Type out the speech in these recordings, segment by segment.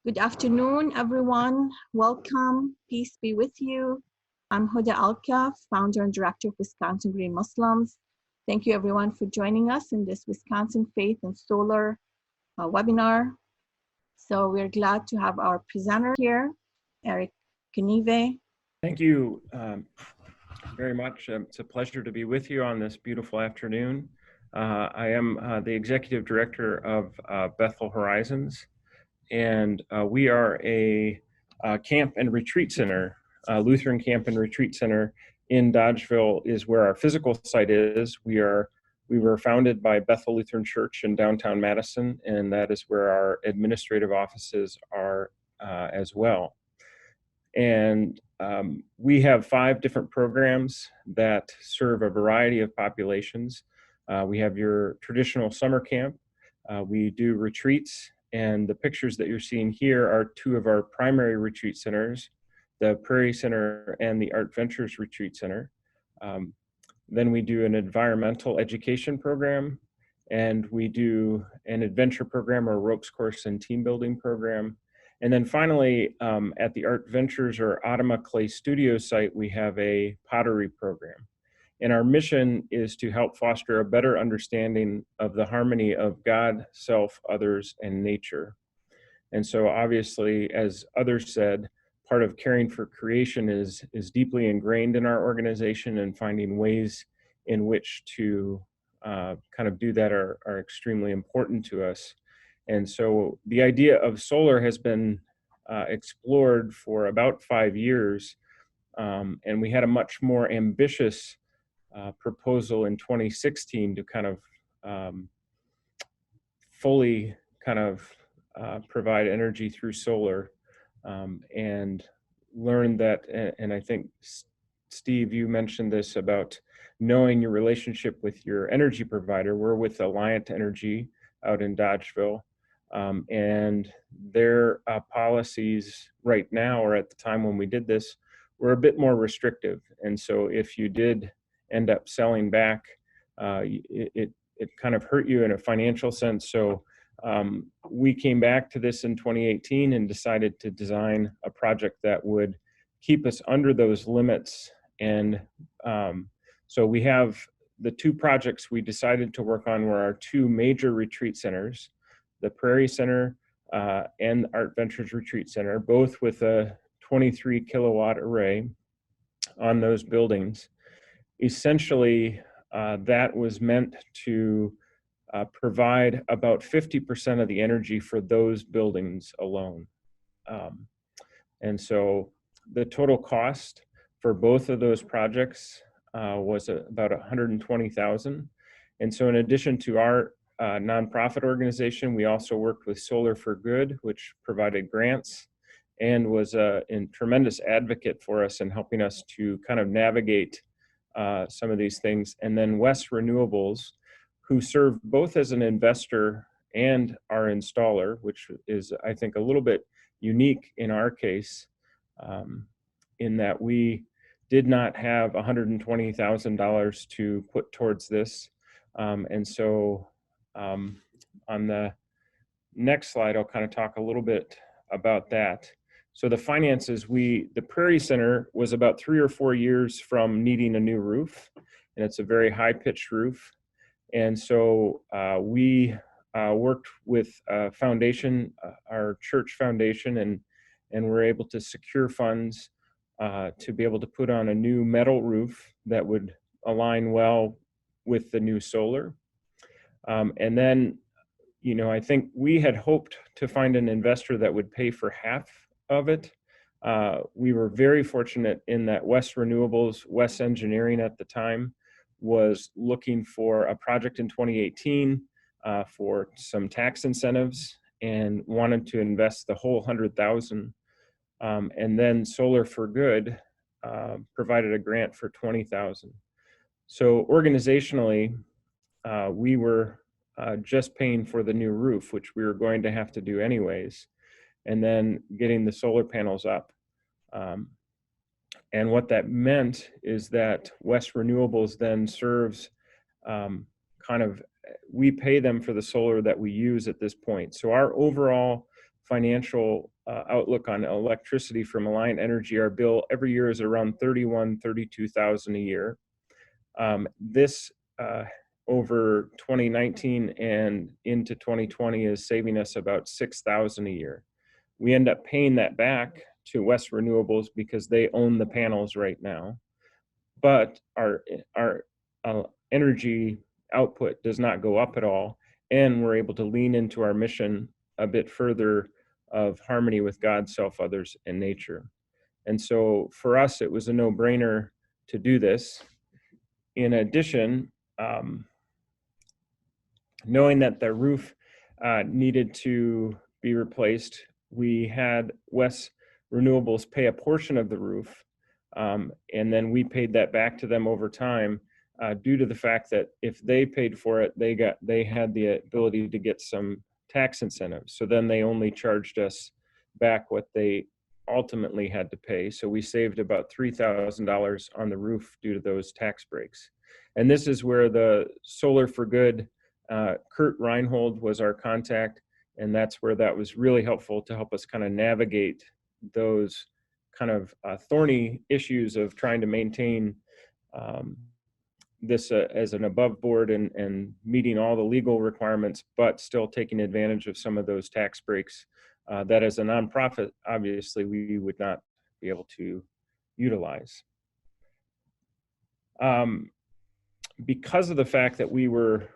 Good afternoon, everyone. Welcome. Peace be with you. I'm Huda Alkaff, founder and director of Wisconsin Green Muslims. Thank you, everyone, for joining us in this Wisconsin Faith and Solar webinar. So we're glad to have our presenter here, Knueve. Thank you very much. It's a pleasure to be with you on this beautiful afternoon. I am the executive director of Bethel Horizons, and we are a camp and retreat center, Lutheran camp and retreat center in Dodgeville is where our physical site is. We were founded by Bethel Lutheran Church in downtown Madison, and that is where our administrative offices are as well. And we have 5 different programs that serve a variety of populations. We have your traditional summer camp. We do retreats, and the pictures that you're seeing here are 2 of our primary retreat centers, the Prairie Center and the Art Ventures Retreat Center. Then we do an environmental education program, and we do an adventure program or ropes course and team building program. And then finally, at the Art Ventures or Adama Clay Studio site, we have a pottery program. And our mission is to help foster a better understanding of the harmony of God, self, others, and nature. And so obviously, as others said, part of caring for creation is deeply ingrained in our organization, and finding ways in which to kind of do that are extremely important to us. And so the idea of solar has been explored for about 5 years, and we had a much more ambitious proposal in 2016 to kind of fully kind of provide energy through solar, and learned that, and I think, Steve, you mentioned this about knowing your relationship with your energy provider. We're with Alliant Energy out in Dodgeville. And their policies right now, or at the time when we did this, were a bit more restrictive. And so if you did end up selling back, it kind of hurt you in a financial sense. So we came back to this in 2018 and decided to design a project that would keep us under those limits. And so we have the 2 projects we decided to work on were our 2 major retreat centers, the Prairie Center and Art Ventures Retreat Center, both with a 23 kilowatt array on those buildings. Essentially, that was meant to provide about 50% of the energy for those buildings alone. And so the total cost for both of those projects was about $120,000. And so in addition to our nonprofit organization, we also worked with Solar for Good, which provided grants and was a tremendous advocate for us in helping us to kind of navigate some of these things. And then West Renewables, who serve both as an investor and our installer, which is, I think, a little bit unique in our case, in that we did not have $120,000 to put towards this. And so on the next slide, I'll kind of talk a little bit about that. So the finances, the Prairie Center was about 3 or 4 years from needing a new roof, and it's a very high-pitched roof. And so we worked with a foundation, our church foundation, and were able to secure funds to be able to put on a new metal roof that would align well with the new solar. And then, you know, I think we had hoped to find an investor that would pay for half of it. We were very fortunate in that West Renewables, West Engineering at the time, was looking for a project in 2018 for some tax incentives and wanted to invest the whole $100,000. And then Solar for Good provided a grant for $20,000. So organizationally, we were just paying for the new roof, which we were going to have to do anyways, and then getting the solar panels up. And what that meant is that West Renewables then serves we pay them for the solar that we use at this point. So our overall financial outlook on electricity from Alliant Energy, our bill every year is around $32,000 a year. This over 2019 and into 2020 is saving us about $6,000 a year. We end up paying that back to West Renewables because they own the panels right now, but our energy output does not go up at all, and we're able to lean into our mission a bit further of harmony with God, self, others, and nature. And so for us, it was a no-brainer to do this. In addition, knowing that the roof needed to be replaced, we had West Renewables pay a portion of the roof, and then we paid that back to them over time, due to the fact that if they paid for it, they had the ability to get some tax incentives. So then they only charged us back what they ultimately had to pay. So we saved about $3,000 on the roof due to those tax breaks. And this is where the Solar for Good, Kurt Reinhold was our contact, and that's where that was really helpful to help us kind of navigate those kind of thorny issues of trying to maintain this as an above board and meeting all the legal requirements, but still taking advantage of some of those tax breaks that as a nonprofit, obviously, we would not be able to utilize. Because of the fact that we were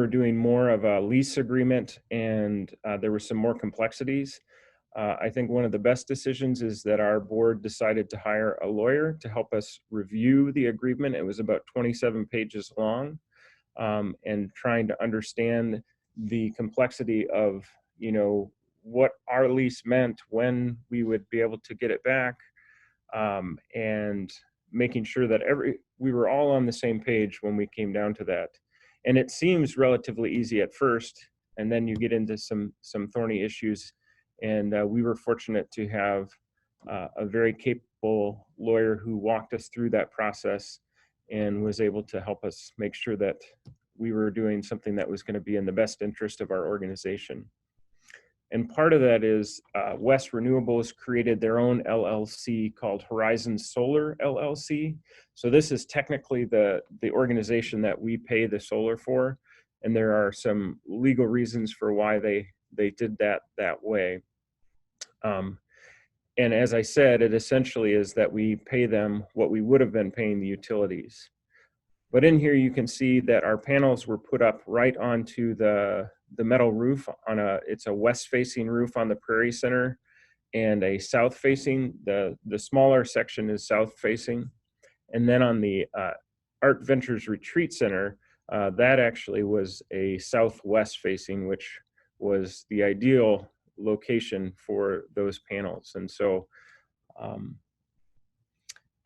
doing more of a lease agreement and there were some more complexities, I think one of the best decisions is that our board decided to hire a lawyer to help us review the agreement. It was about 27 pages long, and trying to understand the complexity of, you know, what our lease meant, when we would be able to get it back, and making sure that we were all on the same page when we came down to that. And it seems relatively easy at first, and then you get into some thorny issues. And we were fortunate to have a very capable lawyer who walked us through that process and was able to help us make sure that we were doing something that was going to be in the best interest of our organization. And part of that is West Renewables created their own LLC called Horizon Solar LLC. So this is technically the organization that we pay the solar for. And there are some legal reasons for why they did that way. And as I said, it essentially is that we pay them what we would have been paying the utilities. But in here, you can see that our panels were put up right onto the metal roof it's a west-facing roof on the Prairie Center, and a south-facing. The smaller section is south-facing. And then on the Art Ventures Retreat Center, that actually was a southwest-facing, which was the ideal location for those panels. And so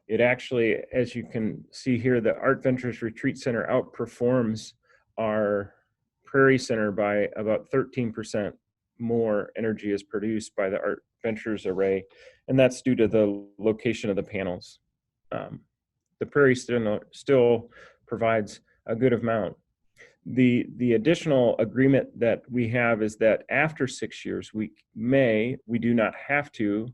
it actually, as you can see here, the Art Ventures Retreat Center outperforms our Prairie Center by about 13% more energy is produced by the Art Ventures array, and that's due to the location of the panels. The Prairie still provides a good amount. The additional agreement that we have is that after 6 years, we do not have to,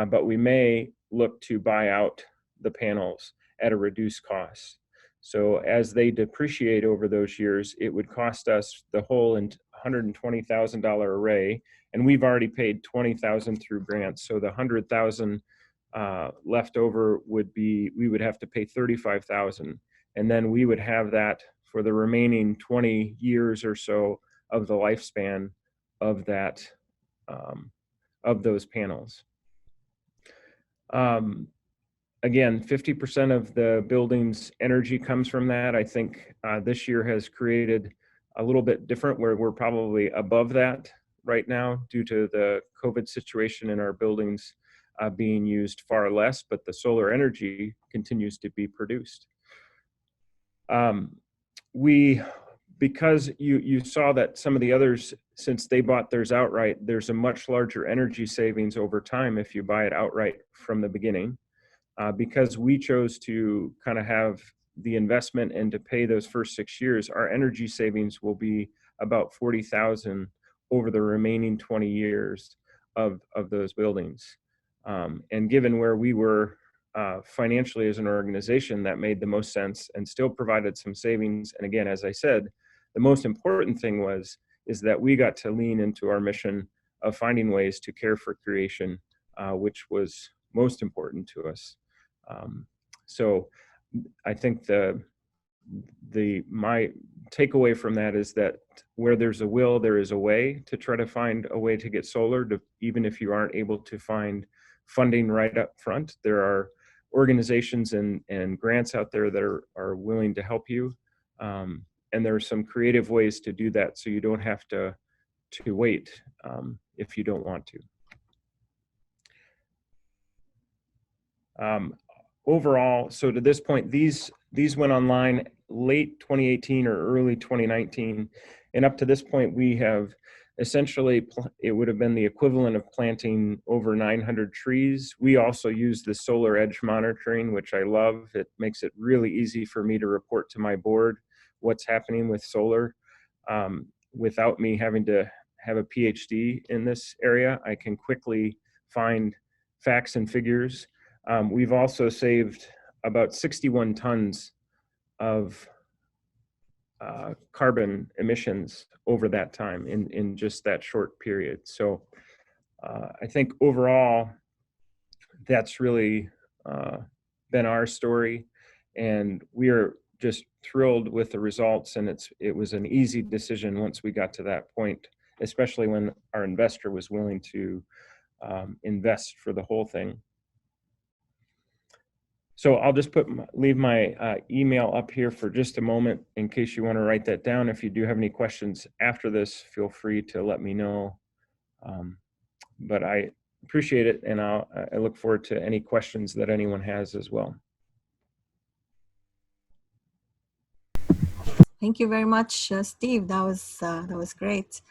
but we may look to buy out the panels at a reduced cost. So as they depreciate over those years, it would cost us the whole $120,000 array, and we've already paid $20,000 through grants. So the $100,000 left over we would have to pay $35,000, and then we would have that for the remaining 20 years or so of the lifespan of that of those panels. Again, 50% of the building's energy comes from that. I think this year has created a little bit different, where we're probably above that right now due to the COVID situation in our buildings being used far less, but the solar energy continues to be produced. Because you saw that some of the others, since they bought theirs outright, there's a much larger energy savings over time if you buy it outright from the beginning. Because we chose to kind of have the investment and to pay those first 6 years, our energy savings will be about $40,000 over the remaining 20 years, of those buildings. And given where we were financially as an organization, that made the most sense and still provided some savings. And again, as I said, the most important thing is that we got to lean into our mission of finding ways to care for creation, which was most important to us. So I think my takeaway from that is that where there's a will, there is a way to try to find a way to get solar, even if you aren't able to find funding right up front. There are organizations and grants out there that are willing to help you. And there are some creative ways to do that, so you don't have to wait if you don't want to. Overall, so to this point, these went online late 2018 or early 2019. And up to this point, we have essentially, it would have been the equivalent of planting over 900 trees. We also use the solar edge monitoring, which I love. It makes it really easy for me to report to my board what's happening with solar. Without me having to have a PhD in this area, I can quickly find facts and figures. We've also saved about 61 tons of carbon emissions over that time in just that short period. So I think overall, that's really been our story, and we are just thrilled with the results. And it was an easy decision once we got to that point, especially when our investor was willing to invest for the whole thing. So I'll just leave my email up here for just a moment in case you want to write that down. If you do have any questions after this, feel free to let me know. But I appreciate it, and I look forward to any questions that anyone has as well. Thank you very much, Steve. That was great.